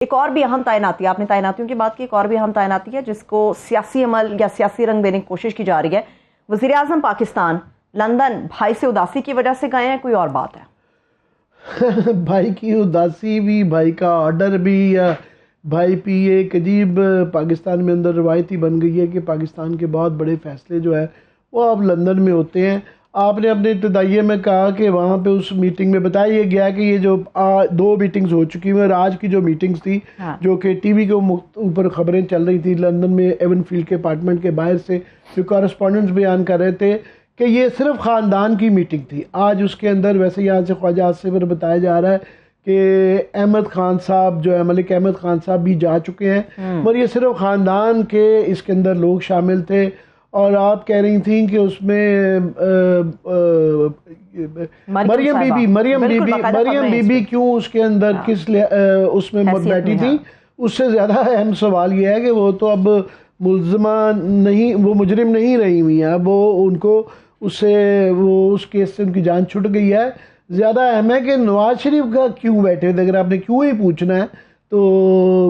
ایک اور بھی اہم تعیناتی، آپ نے تعیناتیوں کی بات کی، ایک اور بھی اہم تعیناتی ہے جس کو سیاسی عمل یا سیاسی رنگ دینے کی کوشش کی جا رہی ہے. وزیر اعظم پاکستان لندن بھائی سے اداسی کی وجہ سے گئے ہیں، کوئی اور بات ہے؟ بھائی کی اداسی بھی، بھائی کا آرڈر بھی، یا بھائی پی ایک عجیب پاکستان میں اندر روایتی بن گئی ہے کہ پاکستان کے بہت بڑے فیصلے جو ہے وہ اب لندن میں ہوتے ہیں. آپ نے اپنے ابتدائیے میں کہا کہ وہاں پہ اس میٹنگ میں بتایا یہ گیا کہ یہ جو 2 میٹنگز ہو چکی ہیں، اور آج کی جو میٹنگز تھی جو کہ ٹی وی کے اوپر خبریں چل رہی تھی لندن میں ایون فیلڈ کے اپارٹمنٹ کے باہر سے جو کورسپونڈنٹس بیان کر رہے تھے کہ یہ صرف خاندان کی میٹنگ تھی. آج اس کے اندر ویسے یہاں سے خواجہ آصف پر بتایا جا رہا ہے کہ احمد خان صاحب جو ہے، ملک احمد خان صاحب بھی جا چکے ہیں، مگر یہ صرف خاندان کے اس کے اندر لوگ شامل تھے. اور آپ کہہ رہی تھیں کہ اس میں مریم بی بی کیوں اس کے اندر کس اس میں بیٹھی تھی. اس سے زیادہ اہم سوال یہ ہے کہ وہ تو اب ملزمہ نہیں، وہ مجرم نہیں رہی ہوئی ہیں، اب وہ ان کو اس کیس سے ان کی جان چھٹ گئی ہے. زیادہ اہم ہے کہ نواز شریف کا کیوں بیٹھے تھے. اگر آپ نے کیوں ہی پوچھنا ہے تو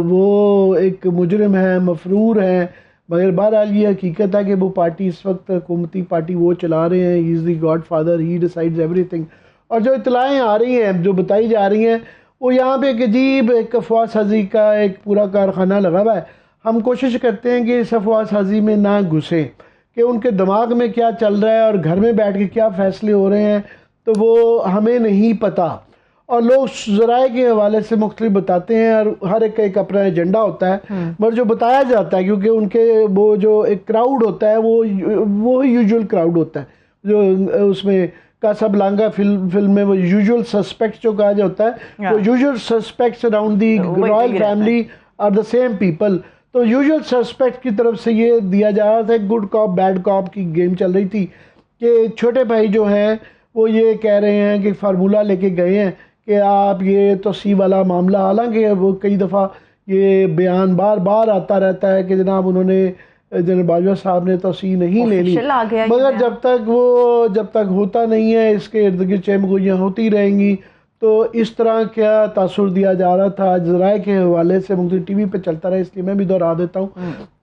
وہ ایک مجرم ہے، مفرور ہے، مگر بہرحال یہ حقیقت ہے کہ وہ پارٹی اس وقت حکومتی پارٹی وہ چلا رہے ہیں. He is the godfather, he decides ایوری تھنگ. اور جو اطلاعیں آ رہی ہیں، جو بتائی جا رہی ہیں، وہ یہاں پہ ایک عجیب ایک افواہ سازی کا ایک پورا کارخانہ لگا ہوا ہے. ہم کوشش کرتے ہیں کہ اس افواہ سازی میں نہ گھسیں کہ ان کے دماغ میں کیا چل رہا ہے اور گھر میں بیٹھ کے کیا فیصلے ہو رہے ہیں تو وہ ہمیں نہیں پتہ. اور لوگ ذرائع کے حوالے سے مختلف بتاتے ہیں، اور ہر ایک کا ایک اپنا ایجنڈا ہوتا ہے، مگر جو بتایا جاتا ہے کیونکہ ان کے وہ جو ایک کراؤڈ ہوتا ہے وہ یوزول کراؤڈ ہوتا ہے جو اس میں کاسا بلانکا فلم میں وہ یوزول سسپیکٹس جو کہا جاتا ہے، وہ usual suspects around the royal family are the same people. تو یوزول سسپیکٹ کی طرف سے یہ دیا جا رہا تھا، گڈ کاپ بیڈ کاپ کی گیم چل رہی تھی کہ چھوٹے بھائی جو ہیں وہ یہ کہہ رہے ہیں کہ فارمولہ لے کے گئے ہیں کہ آپ یہ توسیع والا معاملہ، حالانکہ وہ کئی دفعہ یہ بیان بار بار آتا رہتا ہے کہ جناب انہوں نے جنرل باجوہ صاحب نے توسیع نہیں لینی، مگر جب تک ہوتا نہیں ہے اس کے ارد گرد چہمگوئیاں ہوتی رہیں گی. تو اس طرح کیا تاثر دیا جا رہا تھا ذرائع کے حوالے سے، مختلف ٹی وی پہ چلتا رہا، اس لیے میں بھی دہرا دیتا ہوں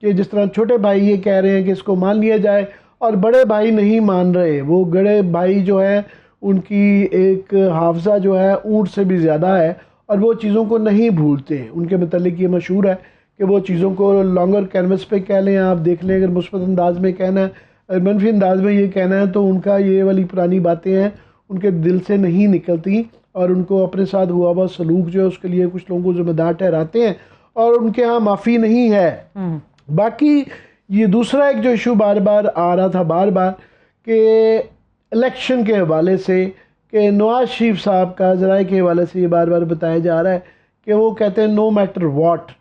کہ جس طرح چھوٹے بھائی یہ کہہ رہے ہیں کہ اس کو مان لیا جائے اور بڑے بھائی نہیں مان رہے. وہ بڑے بھائی جو ہیں ان کی ایک حافظہ جو ہے اونٹ سے بھی زیادہ ہے اور وہ چیزوں کو نہیں بھولتے. ان کے متعلق یہ مشہور ہے کہ وہ چیزوں کو لانگر کینوس پہ کہہ لیں، آپ دیکھ لیں، اگر مثبت انداز میں کہنا ہے، اگر منفی انداز میں یہ کہنا ہے تو ان کا یہ والی پرانی باتیں ہیں ان کے دل سے نہیں نکلتی، اور ان کو اپنے ساتھ ہوا ہوا سلوک جو ہے اس کے لیے کچھ لوگوں کو ذمہ دار ٹھہراتے ہیں، اور ان کے ہاں معافی نہیں ہے. باقی یہ دوسرا ایک جو ایشو بار بار آ رہا تھا بار بار کہ الیکشن کے حوالے سے، کہ نواز شریف صاحب کا ذرائع کے حوالے سے یہ بار بار بتایا جا رہا ہے کہ وہ کہتے ہیں نو میٹر واٹ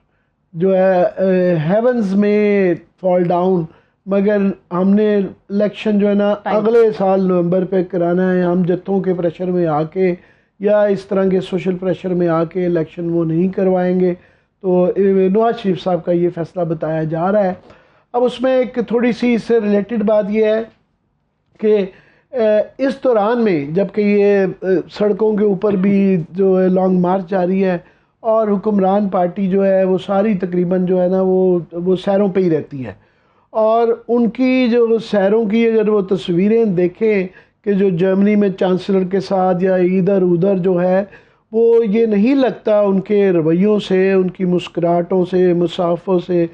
جو ہے ہیونز میں فال ڈاؤن، مگر ہم نے الیکشن جو ہے نا اگلے سال نومبر پہ کرانا ہے. ہم جتھوں کے پریشر میں آ کے یا اس طرح کے سوشل پریشر میں آ کے الیکشن وہ نہیں کروائیں گے. تو نواز شریف صاحب کا یہ فیصلہ بتایا جا رہا ہے. اب اس میں ایک تھوڑی سی اس سے ریلیٹڈ بات یہ ہے کہ اس دوران میں جب کہ یہ سڑکوں کے اوپر بھی جو ہے لانگ مارچ جاری ہے اور حکمران پارٹی جو ہے وہ ساری تقریباً جو ہے نا وہ سیروں پہ ہی رہتی ہے، اور ان کی جو سیروں کی اگر وہ تصویریں دیکھیں کہ جو جرمنی میں چانسلر کے ساتھ یا ادھر ادھر جو ہے، وہ یہ نہیں لگتا ان کے رویوں سے، ان کی مسکراہٹوں سے، مصافحوں سے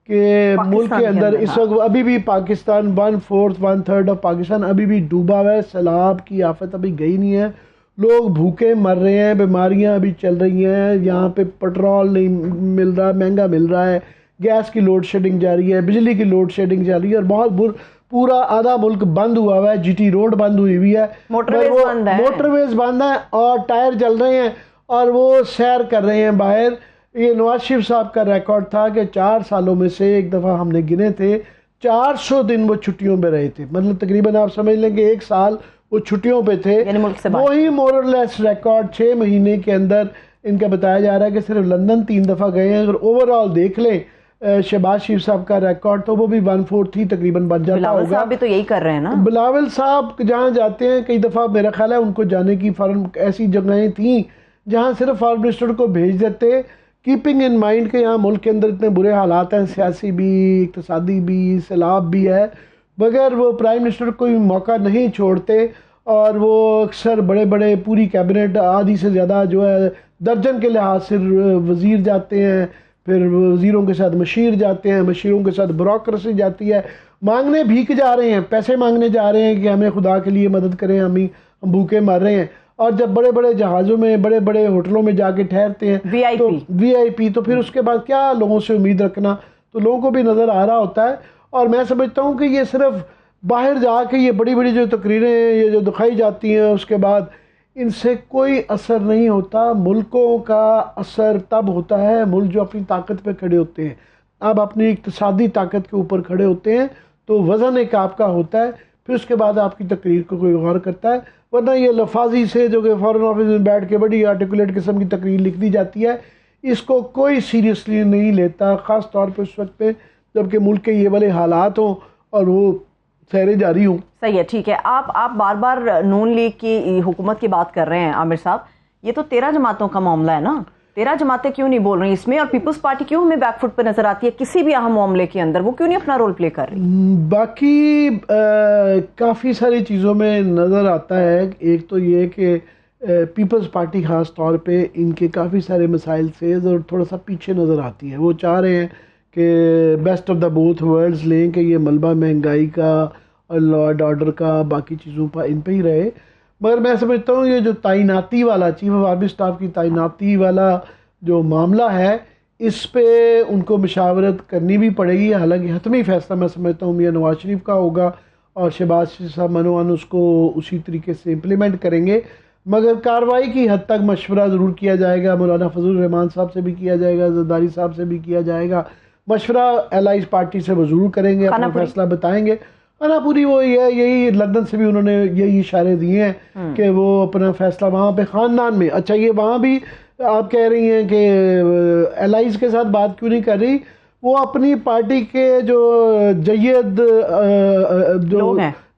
کہ ملک کے اندر اس وقت ابھی بھی پاکستان 1/4 1/3 آف پاکستان ابھی بھی ڈوبا ہوا ہے، سیلاب کی آفت ابھی گئی نہیں ہے، لوگ بھوکے مر رہے ہیں، بیماریاں ابھی چل رہی ہیں، یہاں پہ پٹرول نہیں مل رہا، مہنگا مل رہا ہے، گیس کی لوڈ شیڈنگ جاری ہے، بجلی کی لوڈ شیڈنگ جاری ہے، اور بہت پورا آدھا ملک بند ہوا ہوا ہے. جی ٹی روڈ بند ہوئی ہوئی ہے، موٹر ویز بند ہے، اور ٹائر جل رہے ہیں اور وہ سیر کر رہے ہیں باہر. یہ نواز شریف صاحب کا ریکارڈ تھا کہ 4 سالوں میں سے ایک دفعہ ہم نے گنے تھے 400 دن وہ چھٹیوں پہ رہے تھے، مطلب تقریباً آپ سمجھ لیں کہ 1 سال وہ چھٹیوں پہ تھے. وہی مور اور لیس ریکارڈ 6 مہینے کے اندر ان کا بتایا جا رہا ہے کہ صرف لندن 3 دفعہ گئے ہیں. اگر اوور آل دیکھ لیں شہباز شریف صاحب کا ریکارڈ تو وہ بھی 1/4 ہی تقریباً بن جاتا ہوگا. بلاول صاحب بھی تو یہی کر رہے ہیں نا. بلاول صاحب جہاں جاتے ہیں کئی دفعہ میرا خیال ہے ان کو جانے کی فارم ایسی جگہیں تھیں جہاں صرف فارم منسٹر کو بھیج دیتے کیپنگ ان مائنڈ کہ یہاں ملک کے اندر اتنے برے حالات ہیں, سیاسی بھی, اقتصادی بھی, سیلاب بھی ہے, مگر وہ پرائم منسٹر کوئی موقع نہیں چھوڑتے, اور وہ اکثر بڑے بڑے پوری کیبنٹ آدھی سے زیادہ جو ہے درجن کے لحاظ سے وزیر جاتے ہیں, پھر وزیروں کے ساتھ مشیر جاتے ہیں, مشیروں کے ساتھ بیوروکریسی جاتی ہے, مانگنے بھیک جا رہے ہیں, پیسے مانگنے جا رہے ہیں کہ ہمیں خدا کے لیے مدد کریں, ہم بھوکے مر رہے ہیں. اور جب بڑے بڑے جہازوں میں, بڑے بڑے ہوٹلوں میں جا کے ٹھہرتے ہیں وی آئی پی, تو پھر اس کے بعد کیا لوگوں سے امید رکھنا, تو لوگوں کو بھی نظر آ رہا ہوتا ہے. اور میں سمجھتا ہوں کہ یہ صرف باہر جا کے یہ بڑی بڑی جو تقریریں یہ جو دکھائی جاتی ہیں, اس کے بعد ان سے کوئی اثر نہیں ہوتا. ملکوں کا اثر تب ہوتا ہے ملک جو اپنی طاقت پہ کھڑے ہوتے ہیں. اب اپنی اقتصادی طاقت کے اوپر کھڑے ہوتے ہیں تو وزن ایک آپ کا ہوتا ہے, پھر اس کے بعد آپ کی تقریر کو کوئی غور کرتا ہے. ورنہ یہ لفاظی سے جو کہ فارن آفس میں بیٹھ کے بڑی آرٹیکولیٹ قسم کی تقریر لکھ دی جاتی ہے, اس کو کوئی سیریسلی نہیں لیتا, خاص طور پہ اس وقت پہ جب کہ ملک کے یہ والے حالات ہوں اور وہ سیریں جاری ہوں. صحیح ہے, ٹھیک ہے. آپ بار بار نون لیگ کی حکومت کی بات کر رہے ہیں عامر صاحب, یہ تو 13 جماعتوں کا معاملہ ہے نا. 13 جماعتیں کیوں نہیں بول رہی اس میں, اور پیپلز پارٹی کیوں ہمیں بیک فٹ پہ نظر آتی ہے کسی بھی اہم معاملے کے اندر, وہ کیوں نہیں اپنا رول پلے کر رہی؟ باقی کافی ساری چیزوں میں نظر آتا ہے. ایک تو یہ کہ پیپلز پارٹی خاص طور پہ ان کے کافی سارے مسائل سے تھوڑا سا پیچھے نظر آتی ہے. وہ چاہ رہے ہیں کہ best of the both worlds لیں, کہ یہ ملبہ مہنگائی کا اور لا اینڈ آرڈر کا باقی چیزوں پر ان پہ ہی رہے. مگر میں سمجھتا ہوں یہ جو تعیناتی والا, چیف آف آرمی اسٹاف کی تعیناتی والا جو معاملہ ہے, اس پہ ان کو مشاورت کرنی بھی پڑے گی. حالانکہ حتمی فیصلہ میں سمجھتا ہوں میاں نواز شریف کا ہوگا, اور شہباز شریف صاحب منوان اس کو اسی طریقے سے امپلیمنٹ کریں گے. مگر کارروائی کی حد تک مشورہ ضرور کیا جائے گا. مولانا فضل الرحمان صاحب سے بھی کیا جائے گا, زرداری صاحب سے بھی کیا جائے گا. مشورہ الائز پارٹی سے وہ ضرور کریں گے, اپنا فیصلہ بتائیں گے. خانہ پوری وہ یہی لندن سے بھی انہوں نے یہی اشارے دیے ہیں کہ وہ اپنا فیصلہ وہاں پہ خاندان میں. اچھا, یہ وہاں بھی آپ کہہ رہی ہیں کہ الائز کے ساتھ بات کیوں نہیں کر رہی, وہ اپنی پارٹی کے جو جید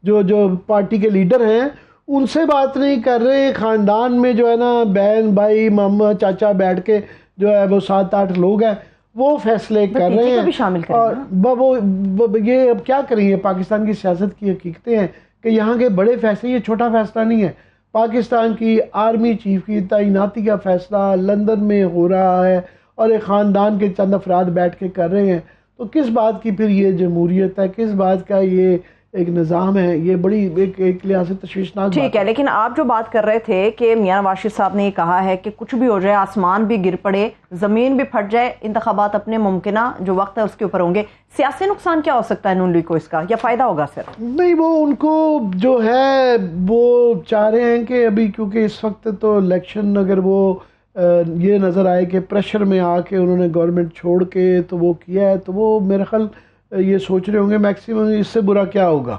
جو پارٹی کے لیڈر ہیں ان سے بات نہیں کر رہے. خاندان میں جو ہے نا بہن بھائی ماما چاچا بیٹھ کے جو ہے وہ 7-8 لوگ ہیں, وہ فیصلے کر رہے ہیں. اور وہ یہ اب کیا کریں, یہ پاکستان کی سیاست کی حقیقتیں ہیں کہ یہاں کے بڑے فیصلے, یہ چھوٹا فیصلہ نہیں ہے. پاکستان کی آرمی چیف کی تعیناتی کا فیصلہ لندن میں ہو رہا ہے, اور ایک خاندان کے چند افراد بیٹھ کے کر رہے ہیں. تو کس بات کی پھر یہ جمہوریت ہے, کس بات کا یہ ایک نظام ہے؟ یہ بڑی ایک لحاظ سے تشویشناک. ٹھیک ہے, لیکن آپ جو بات کر رہے تھے کہ میاں نواز شریف صاحب نے یہ کہا ہے کہ کچھ بھی ہو جائے, آسمان بھی گر پڑے, زمین بھی پھٹ جائے, انتخابات اپنے ممکنہ جو وقت ہے اس کے اوپر ہوں گے. سیاسی نقصان کیا ہو سکتا ہے نون لیگ کو اس کا, یا فائدہ ہوگا صرف؟ نہیں, وہ ان کو جو ہے وہ چاہ رہے ہیں کہ ابھی کیونکہ اس وقت تو الیکشن, اگر وہ یہ نظر آئے کہ پریشر میں آ کے انہوں نے گورنمنٹ چھوڑ کے تو وہ کیا ہے, تو وہ میرے خیال یہ سوچ رہے ہوں گے میکسیمم اس سے برا کیا ہوگا.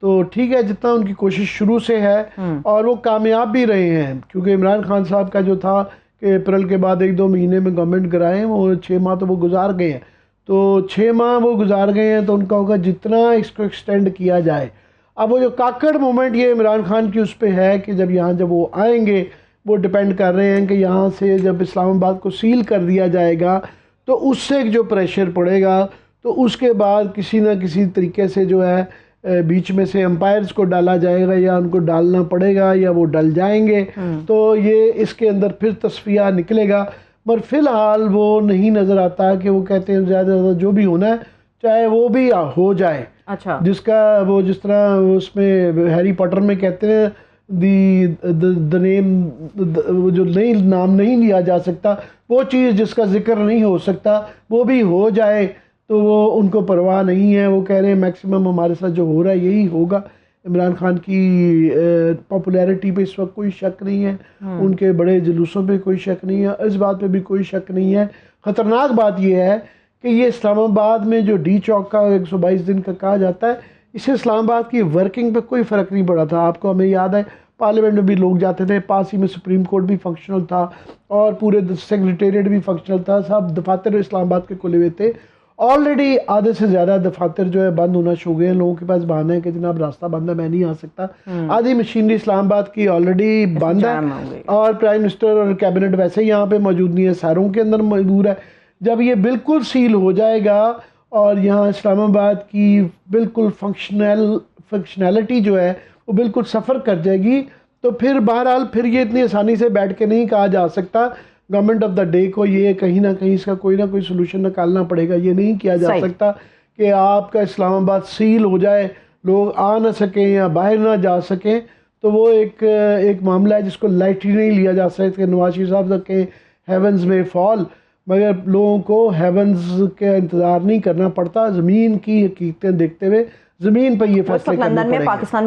تو ٹھیک ہے, جتنا ان کی کوشش شروع سے ہے, اور وہ کامیاب بھی رہے ہیں, کیونکہ عمران خان صاحب کا جو تھا کہ اپریل کے بعد 1-2 مہینے میں گورنمنٹ گرائیں, وہ 6 ماہ تو وہ گزار گئے ہیں. تو 6 ماہ وہ گزار گئے ہیں, تو ان کا ہوگا جتنا اس کو ایکسٹینڈ کیا جائے. اب وہ جو کاکڑ مومنٹ یہ عمران خان کی اس پہ ہے کہ جب وہ آئیں گے, وہ ڈیپینڈ کر رہے ہیں کہ یہاں سے جب اسلام آباد کو سیل کر دیا جائے گا تو اس سے جو پریشر پڑے گا, تو اس کے بعد کسی نہ کسی طریقے سے جو ہے بیچ میں سے امپائرز کو ڈالا جائے گا, یا ان کو ڈالنا پڑے گا, یا وہ ڈل جائیں گے. تو یہ اس کے اندر پھر تصفیہ نکلے گا. مگر فی الحال وہ نہیں نظر آتا کہ وہ کہتے ہیں زیادہ زیادہ جو بھی ہونا ہے چاہے وہ بھی ہو جائے. اچھا, جس کا وہ جس طرح اس میں ہیری پاٹر میں کہتے ہیں دی نیم, جو نئی نام نہیں لیا جا سکتا, وہ چیز جس کا ذکر نہیں ہو سکتا وہ بھی ہو جائے, تو وہ ان کو پرواہ نہیں ہے. وہ کہہ رہے ہیں میکسیمم ہمارے ساتھ جو ہو رہا ہے یہی ہوگا. عمران خان کی پاپولیرٹی پہ اس وقت کوئی شک نہیں ہے, ان کے بڑے جلوسوں پہ کوئی شک نہیں ہے, اس بات پہ بھی کوئی شک نہیں ہے. خطرناک بات یہ ہے کہ یہ اسلام آباد میں جو ڈی چوک کا 122 دن کا کہا جاتا ہے, اس سے اسلام آباد کی ورکنگ پہ کوئی فرق نہیں پڑا تھا. آپ کو ہمیں یاد ہے پارلیمنٹ میں بھی لوگ جاتے تھے, پاس ہی میں سپریم کورٹ بھی فنکشنل تھا, اور پورے سیکریٹریٹ بھی فنکشنل تھا, سب دفاتر اسلام آباد کے کھلے ہوئے تھے. آلریڈی آدھے سے زیادہ دفاتر جو ہے بند ہونا شروع ہوئے ہیں. لوگوں کے پاس بہانہ ہے کہ جناب راستہ بند ہے میں نہیں آ سکتا. آدھی مشینری اسلام آباد کی آلریڈی بند ہے اور پرائم منسٹر اور کیبنٹ ویسے ہی یہاں پہ موجود نہیں ہے, سیروں کے اندر مجبور ہے. جب یہ بالکل سیل ہو جائے گا اور یہاں اسلام آباد کی بالکل فنکشنالٹی جو ہے وہ بالکل سفر کر جائے گی, تو پھر بہرحال پھر یہ اتنی آسانی سے بیٹھ کے نہیں کہا جا سکتا گورنمنٹ آف دا ڈے کو یہ کہیں نہ کہیں اس کا کوئی نہ کوئی سلوشن نکالنا پڑے گا. یہ نہیں کیا جا سکتا کہ آپ کا اسلام آباد سیل ہو جائے, لوگ آ نہ سکیں یا باہر نہ جا سکیں, تو وہ ایک معاملہ ہے جس کو لائٹلی نہیں لیا جا سکتا. کہ نواز شریف صاحب کے ہیونز میں فال, مگر لوگوں کو ہیونز کا انتظار نہیں کرنا پڑتا, زمین کی حقیقتیں دیکھتے ہوئے زمین پہ یہ فیصلے کرنے پڑیں گے.